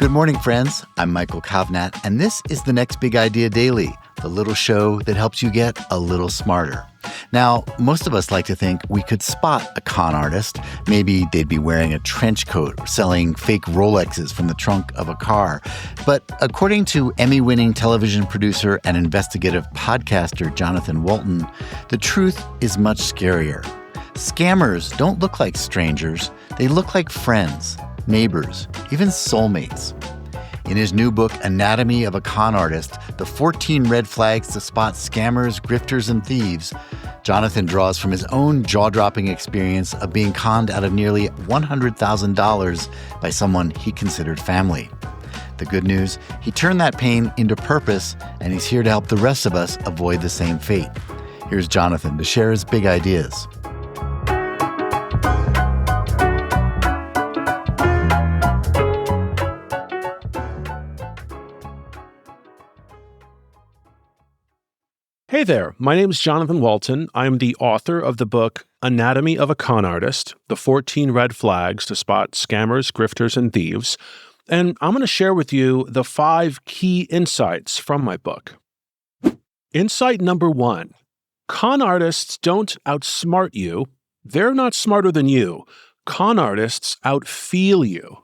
Good morning, friends. I'm Michael Kovnat, and this is the Next Big Idea Daily, the little show that helps you get a little smarter. Now, most of us like to think we could spot a con artist. Maybe they'd be wearing a trench coat or selling fake Rolexes from the trunk of a car. But according to Emmy-winning television producer and investigative podcaster Jonathan Walton, the truth is much scarier. Scammers don't look like strangers. They look like friends, neighbors, even soulmates. In his new book, Anatomy of a Con Artist, the 14 red flags to spot scammers, grifters, and thieves, Jonathan draws from his own jaw-dropping experience of being conned out of nearly $100,000 by someone he considered family. The good news, he turned that pain into purpose, and he's here to help the rest of us avoid the same fate. Here's Jonathan to share his big ideas. Hey there, my name is Jonathan Walton. I'm the author of the book Anatomy of a Con Artist, the 14 Red Flags to Spot Scammers, Grifters, and Thieves. And I'm going to share with you the 5 key insights from my book. Insight number 1, con artists don't outsmart you. They're not smarter than you. Con artists outfeel you.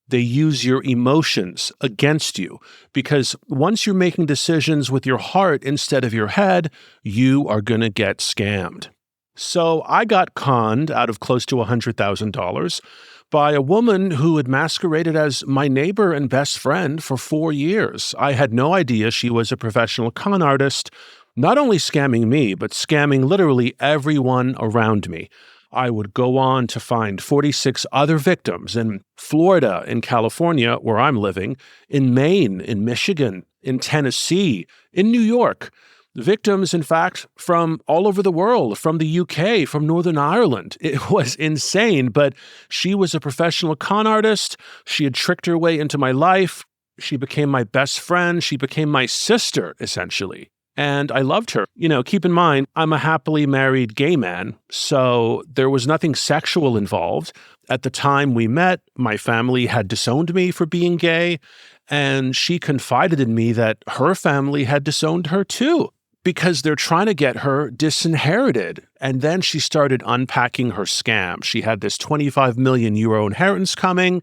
They use your emotions against you because once you're making decisions with your heart instead of your head, you are going to get scammed. So I got conned out of close to $100,000 by a woman who had masqueraded as my neighbor and best friend for 4 years. I had no idea she was a professional con artist, not only scamming me, but scamming literally everyone around me. I would go on to find 46 other victims in Florida, in California, where I'm living, in Maine, in Michigan, in Tennessee, in New York. Victims, in fact, from all over the world, from the UK, from Northern Ireland. It was insane, but she was a professional con artist. She had tricked her way into my life. She became my best friend. She became my sister, essentially. And I loved her. You know, keep in mind, I'm a happily married gay man, so there was nothing sexual involved. At the time we met, my family had disowned me for being gay, and she confided in me that her family had disowned her too, because they're trying to get her disinherited. And then she started unpacking her scam. She had this 25 million euro inheritance coming,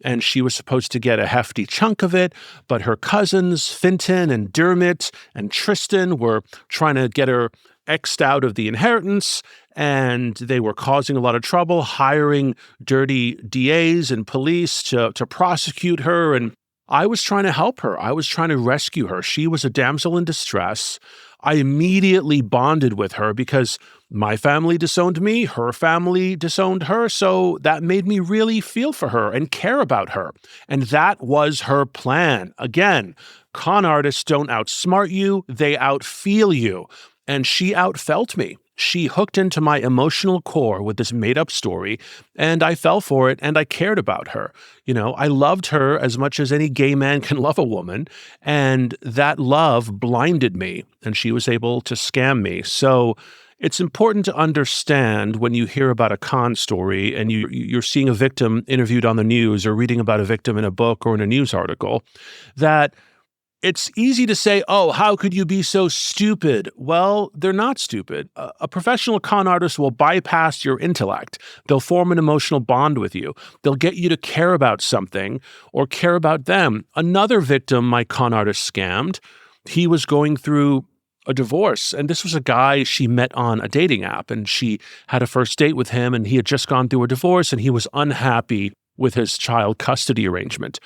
and she was supposed to get a hefty chunk of it, but her cousins, Fintan and Dermot and Tristan, were trying to get her X'd out of the inheritance, and they were causing a lot of trouble, hiring dirty DAs and police to prosecute her, and I was trying to help her. I was trying to rescue her. She was a damsel in distress. I immediately bonded with her because my family disowned me, her family disowned her, so that made me really feel for her and care about her. And that was her plan. Again, con artists don't outsmart you, they outfeel you. And she outfelt me. She hooked into my emotional core with this made-up story, and I fell for it, and I cared about her. You know, I loved her as much as any gay man can love a woman, and that love blinded me, and she was able to scam me. So it's important to understand when you hear about a con story and you're seeing a victim interviewed on the news or reading about a victim in a book or in a news article, that it's easy to say, oh, how could you be so stupid? Well, they're not stupid. A professional con artist will bypass your intellect. They'll form an emotional bond with you. They'll get you to care about something or care about them. Another victim my con artist scammed, he was going through a divorce. And this was a guy she met on a dating app, and she had a first date with him, and he had just gone through a divorce, and he was unhappy with his child custody arrangement.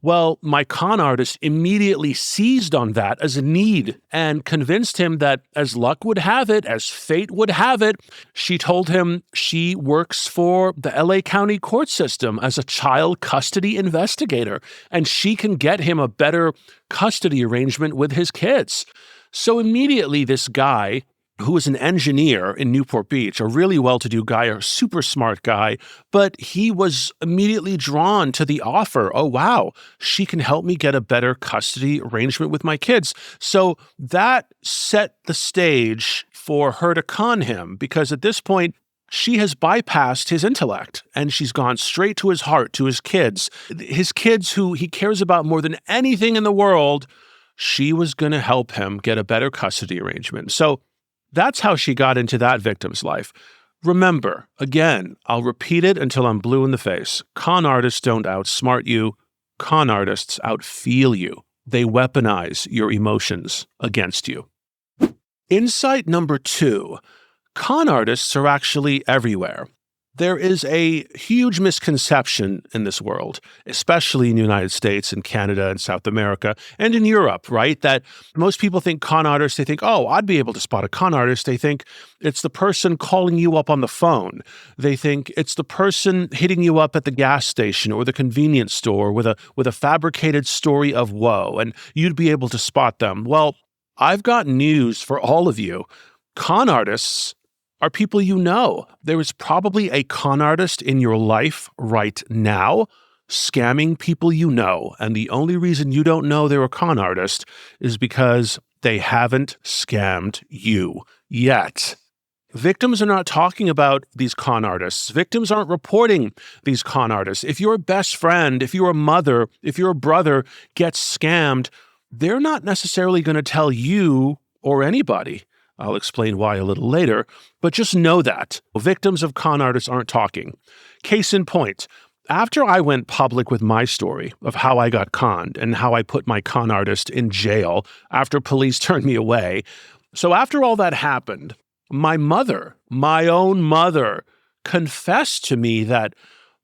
Well, my con artist immediately seized on that as a need and convinced him that as luck would have it, as fate would have it, she told him she works for the LA County court system as a child custody investigator, and she can get him a better custody arrangement with his kids. So immediately this guy, who was an engineer in Newport Beach, a really well-to-do guy, a super smart guy, but he was immediately drawn to the offer. Oh, wow, she can help me get a better custody arrangement with my kids. So that set the stage for her to con him, because at this point, she has bypassed his intellect and she's gone straight to his heart, to his kids who he cares about more than anything in the world. She was going to help him get a better custody arrangement. So that's how she got into that victim's life. Remember, again, I'll repeat it until I'm blue in the face. Con artists don't outsmart you. Con artists outfeel you. They weaponize your emotions against you. Insight number 2. Con artists are actually everywhere. There is a huge misconception in this world, especially in the United States and Canada and South America and in Europe, right? That most people think con artists, they think, oh, I'd be able to spot a con artist. They think it's the person calling you up on the phone. They think it's the person hitting you up at the gas station or the convenience store with a fabricated story of woe, and you'd be able to spot them. Well, I've got news for all of you. Con artists are people you know. There is probably a con artist in your life right now scamming people you know. And the only reason you don't know they're a con artist is because they haven't scammed you yet. Victims are not talking about these con artists. Victims aren't reporting these con artists. If your best friend, if your mother, if your brother gets scammed, they're not necessarily going to tell you or anybody. I'll explain why a little later, but just know that victims of con artists aren't talking. Case in point, after I went public with my story of how I got conned and how I put my con artist in jail after police turned me away, so after all that happened, my mother, my own mother, confessed to me that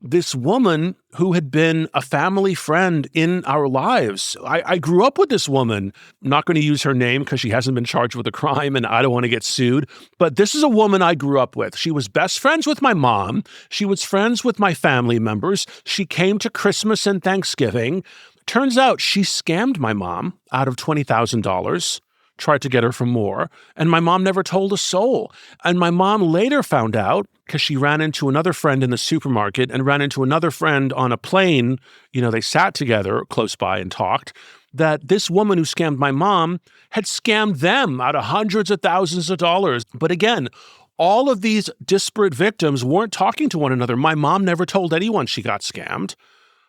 this woman who had been a family friend in our lives. I grew up with this woman. I'm not going to use her name because she hasn't been charged with a crime and I don't want to get sued. But this is a woman I grew up with. She was best friends with my mom. She was friends with my family members. She came to Christmas and Thanksgiving. Turns out she scammed my mom out of $20,000. Tried to get her for more, and my mom never told a soul. And my mom later found out, because she ran into another friend in the supermarket and ran into another friend on a plane, they sat together close by and talked, that this woman who scammed my mom had scammed them out of hundreds of thousands of dollars. But again, all of these disparate victims weren't talking to one another. My mom never told anyone she got scammed.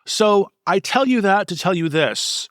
So I tell you that to tell you this.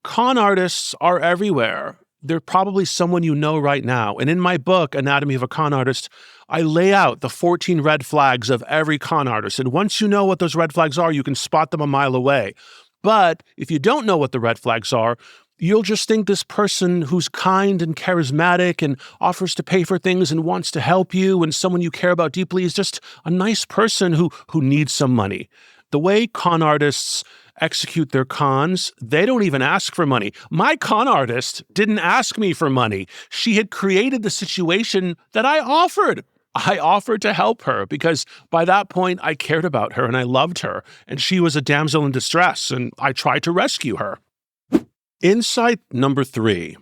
Con artists are everywhere. They're probably someone you know right now. And in my book, Anatomy of a Con Artist, I lay out the 14 red flags of every con artist. And once you know what those red flags are, you can spot them a mile away. But if you don't know what the red flags are, you'll just think this person who's kind and charismatic and offers to pay for things and wants to help you and someone you care about deeply is just a nice person who needs some money. The way con artists execute their cons, they don't even ask for money. My con artist didn't ask me for money. She had created the situation that I offered. I offered to help her because by that point I cared about her and I loved her and she was a damsel in distress and I tried to rescue her. Insight number 3,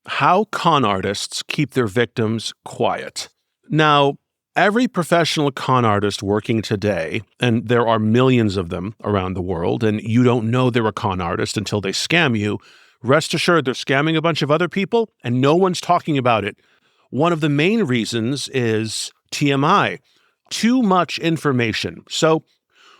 how con artists keep their victims quiet. Now, every professional con artist working today, and there are millions of them around the world, and you don't know they're a con artist until they scam you, rest assured they're scamming a bunch of other people, and no one's talking about it. One of the main reasons is TMI, too much information. So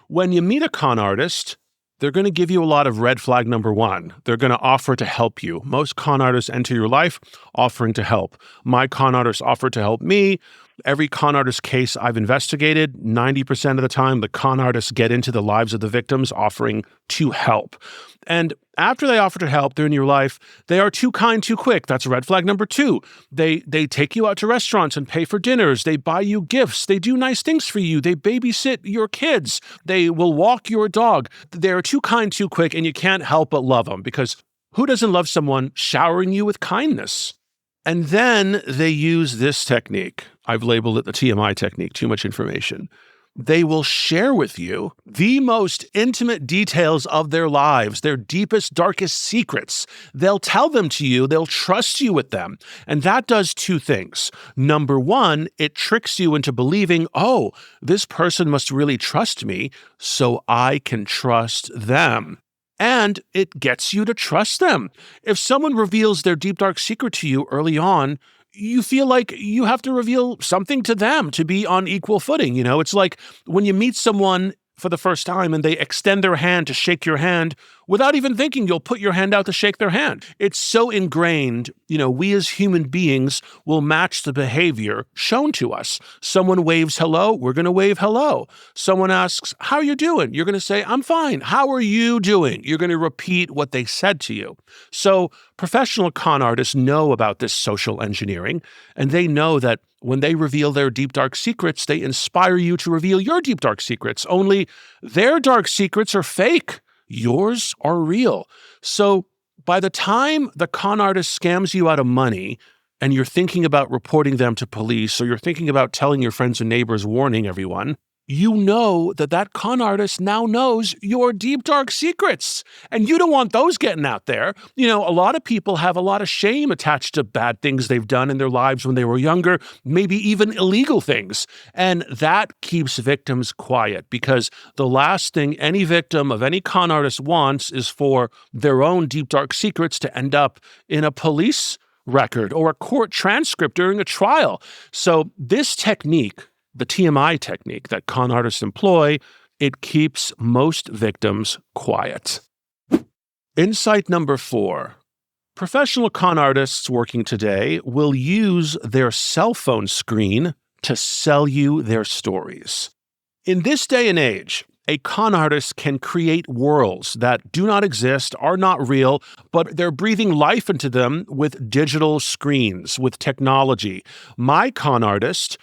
when you meet a con artist, they're going to give you a lot of red flag number 1. They're going to offer to help you. Most con artists enter your life offering to help. My con artist offered to help me. Every con artist case I've investigated, 90% of the time, the con artists get into the lives of the victims offering to help. And after they offer to help, they're in your life, they are too kind, too quick. That's red flag number 2. They take you out to restaurants and pay for dinners. They buy you gifts. They do nice things for you. They babysit your kids. They will walk your dog. They're too kind, too quick, and you can't help but love them because who doesn't love someone showering you with kindness? And then they use this technique. I've labeled it the TMI technique, too much information. They will share with you the most intimate details of their lives, their deepest, darkest secrets. They'll tell them to you. They'll trust you with them. And that does 2 things. Number 1, it tricks you into believing, oh, this person must really trust me, so I can trust them. And it gets you to trust them. If someone reveals their deep, dark secret to you early on, you feel like you have to reveal something to them to be on equal footing. It's like when you meet someone for the first time and they extend their hand to shake your hand without even thinking you'll put your hand out to shake their hand. It's so ingrained, we as human beings will match the behavior shown to us. Someone waves hello, we're going to wave hello. Someone asks, how are you doing? You're going to say, I'm fine. How are you doing? You're going to repeat what they said to you. So professional con artists know about this social engineering, and they know that when they reveal their deep, dark secrets, they inspire you to reveal your deep, dark secrets. Only their dark secrets are fake. Yours are real. So by the time the con artist scams you out of money and you're thinking about reporting them to police, or you're thinking about telling your friends and neighbors, warning everyone, you know that con artist now knows your deep, dark secrets. And you don't want those getting out there. A lot of people have a lot of shame attached to bad things they've done in their lives when they were younger, maybe even illegal things. And that keeps victims quiet, because the last thing any victim of any con artist wants is for their own deep, dark secrets to end up in a police record or a court transcript during a trial. So this technique, the TMI technique that con artists employ, it keeps most victims quiet. Insight number 4. Professional con artists working today will use their cell phone screen to sell you their stories. In this day and age, a con artist can create worlds that do not exist, are not real, but they're breathing life into them with digital screens, with technology. My con artist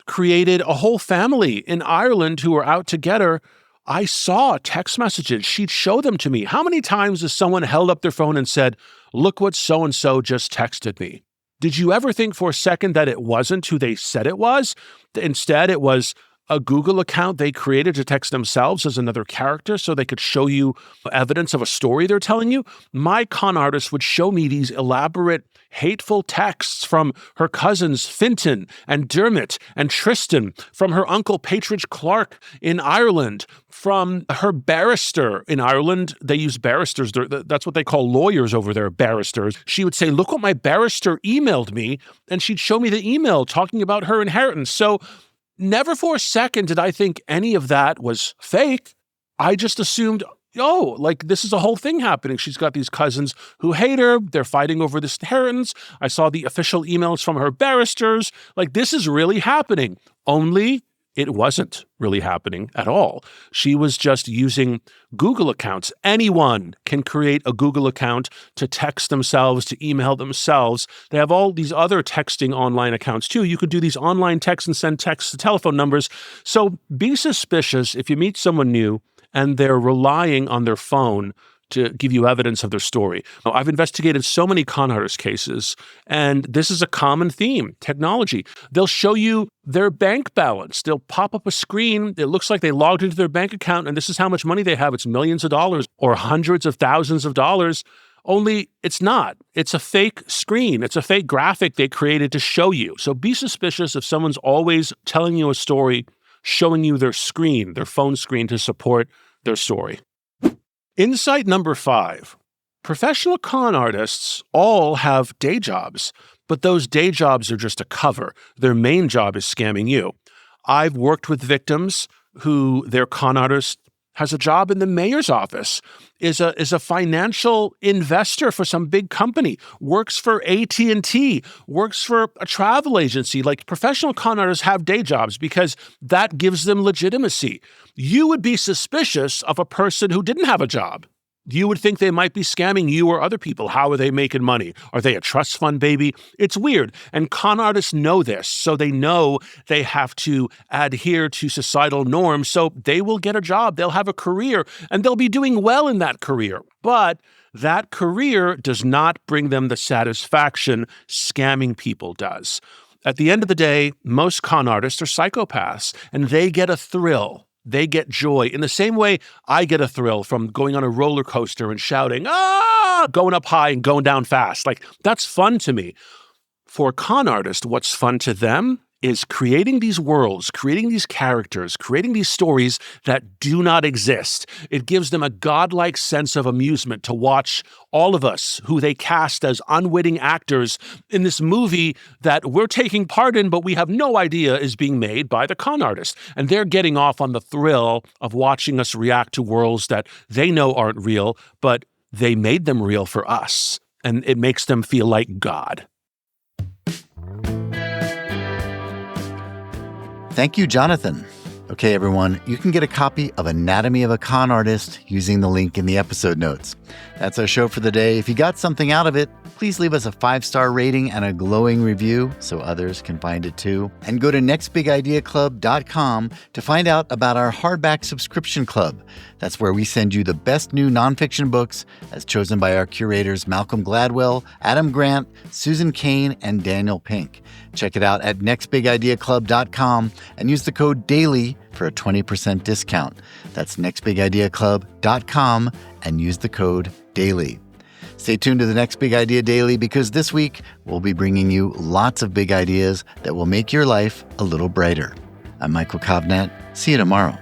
created a whole family in Ireland who were out together. I saw text messages. She'd show them to me. How many times has someone held up their phone and said, look what so-and-so just texted me? Did you ever think for a second that it wasn't who they said it was? Instead, it was a Google account they created to text themselves as another character so they could show you evidence of a story they're telling you. My con artist would show me these elaborate, hateful texts from her cousins Fintan and Dermot and Tristan, from her uncle Patridge Clark in Ireland, from her barrister in Ireland. They use barristers. That's what they call lawyers over there, barristers. She would say, look what my barrister emailed me, and she'd show me the email talking about her inheritance. So never for a second did I think any of that was fake. I just assumed, this is a whole thing happening. She's got these cousins who hate her. They're fighting over this inheritance. I saw the official emails from her barristers. This is really happening. Only it wasn't really happening at all. She was just using Google accounts. Anyone can create a Google account to text themselves, to email themselves. They have all these other texting online accounts too. You could do these online texts and send texts to telephone numbers. So be suspicious if you meet someone new and they're relying on their phone to give you evidence of their story. Now, I've investigated so many con artist cases, and this is a common theme: technology. They'll show you their bank balance. They'll pop up a screen. It looks like they logged into their bank account, and this is how much money they have. It's millions of dollars or hundreds of thousands of dollars. Only it's not. It's a fake screen. It's a fake graphic they created to show you. So be suspicious if someone's always telling you a story, showing you their screen, their phone screen, to support their story. Insight number 5. Professional con artists all have day jobs, but those day jobs are just a cover. Their main job is scamming you. I've worked with victims who their con artist has a job in the mayor's office, is a financial investor for some big company, works for AT&T, works for a travel agency. Professional con artists have day jobs because that gives them legitimacy. You would be suspicious of a person who didn't have a job. You would think they might be scamming you or other people. How are they making money? Are they a trust fund baby? It's weird. And con artists know this, so they know they have to adhere to societal norms. So they will get a job, they'll have a career, and they'll be doing well in that career. But that career does not bring them the satisfaction scamming people does. At the end of the day, most con artists are psychopaths, and they get a thrill. They get joy in the same way I get a thrill from going on a roller coaster and shouting, going up high and going down fast. That's fun to me. For a con artist, what's fun to them is creating these worlds, creating these characters, creating these stories that do not exist. It gives them a godlike sense of amusement to watch all of us who they cast as unwitting actors in this movie that we're taking part in, but we have no idea is being made by the con artist. And they're getting off on the thrill of watching us react to worlds that they know aren't real, but they made them real for us. And it makes them feel like God. Thank you, Jonathan. Okay, everyone, you can get a copy of Anatomy of a Con Artist using the link in the episode notes. That's our show for the day. If you got something out of it, please leave us a 5-star rating and a glowing review so others can find it too. And go to nextbigideaclub.com to find out about our hardback subscription club. That's where we send you the best new nonfiction books as chosen by our curators Malcolm Gladwell, Adam Grant, Susan Cain, and Daniel Pink. Check it out at nextbigideaclub.com and use the code DAILY for a 20% discount. That's nextbigideaclub.com and use the code DAILY. Stay tuned to the Next Big Idea Daily because this week we'll be bringing you lots of big ideas that will make your life a little brighter. I'm Michael Kovnat. See you tomorrow.